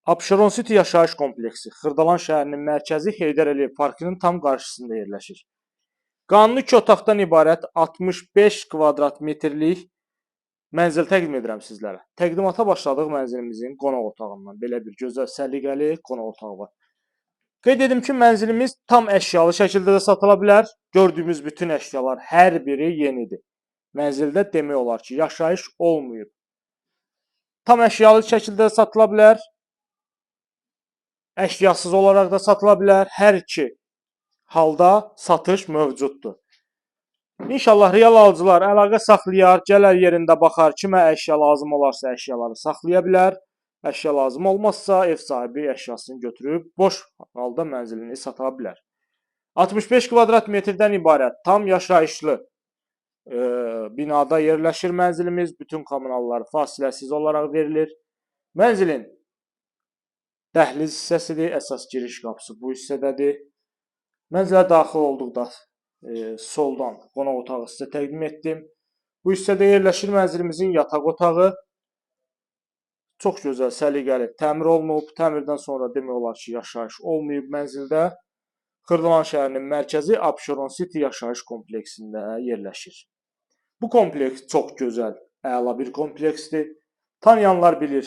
Abşeron City yaşayış kompleksi Xırdalan şəhərinin mərkəzi Heydər Əliyev parkının tam qarşısında yerləşir. Qanuni 2 otaqdan ibarət 65 kvadrat metrlik mənzil təqdim edirəm sizlərə. Təqdimata başladıq mənzilimizin qonaq otağından. Belə bir gözəl səliqəli qonaq otağı var. Qeyd edim ki, mənzilimiz tam əşyalı şəkildə də satıla bilər. Gördüyümüz bütün əşyalar hər biri yenidir. Mənzildə demək olar ki, yaşayış olmayıb. Tam əşyalı şəkildə də satıla bilər. Əşyasız olaraq da satıla bilər. Hər iki halda satış mövcuddur. İnşallah real alıcılar əlaqə saxlayar, gələr yerində baxar, kimə əşya lazım olarsa əşyaları saxlaya bilər. Əşya lazım olmazsa ev sahibi əşyasını götürüb boş halda mənzilini sata bilər. 65 kvadrat metrdən ibarət tam yaşayışlı binada yerləşir mənzilimiz. Bütün kommunallar fasiləsiz olaraq verilir. Mənzilin dəhliz hissəsidir, əsas giriş qapısı bu hissədədir. Mənzilə daxil olduqda soldan qonaq otağı sizə təqdim etdim. Bu hissədə yerləşir mənzilimizin yataq otağı. Çox gözəl, səliqəli təmir olunub. Təmirdən sonra demək olar ki, yaşayış olmayıb mənzildə. Xırdalan şəhərinin mərkəzi Abşeron City yaşayış kompleksində yerləşir. Bu kompleks çox gözəl, əla bir kompleksdir. Tanıyanlar bilir,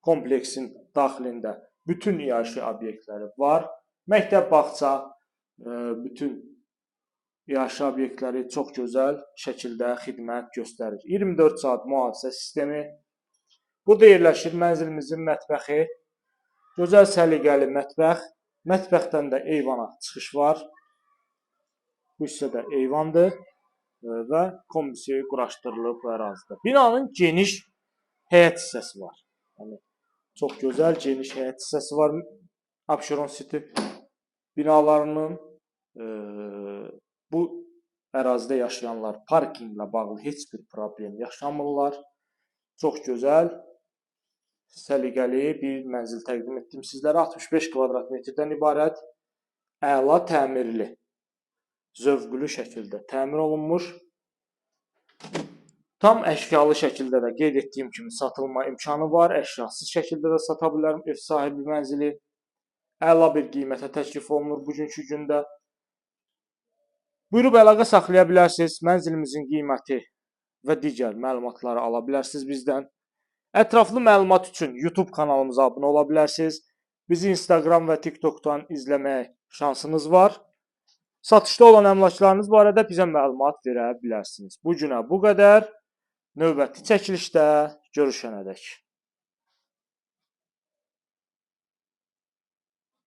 kompleksin daxilində bütün iaşə obyektləri var. Məktəb, bağça, bütün iaşə obyektləri çox gözəl şəkildə xidmət göstərir. 24 saat mühafizə sistemi. Burada yerləşir mənzilimizin mətbəxi. Gözəl səliqəli mətbəx. Mətbəxdən də eyvana çıxış var. Bu hissədə eyvandır və kombisi quraşdırılıb ərazidə. Binanın geniş həyət hissəsi var. Çox gözəl, geniş həyət hissəsi var Abşeron City binalarının. Bu ərazidə yaşayanlar parkinqlə bağlı heç bir problem yaşamırlar. Çox gözəl, səliqəli bir mənzil təqdim etdim sizlərə. 65 kvadrat metrdən ibarət, əla təmirli, zövqlü şəkildə təmir olunmuş. Tam əşyalı şəkildə də qeyd etdiyim kimi satılma imkanı var. Əşyasız şəkildə də sata bilərəm ev sahibi mənzili. Əla bir qiymətə təklif olunur bugünkü gündə. Buyurub əlaqə saxlaya bilərsiniz. Mənzilimizin qiyməti və digər məlumatları ala bilərsiniz bizdən. Ətraflı məlumat üçün YouTube kanalımıza abunə ola bilərsiniz. Bizi Instagram və TikTokdan izləməyə şansınız var. Satışda olan əmlaklarınız barədə bizə məlumat verə bilərsiniz. Bu günə bu qədər. Növbəti çəkilişdə görüşənədək.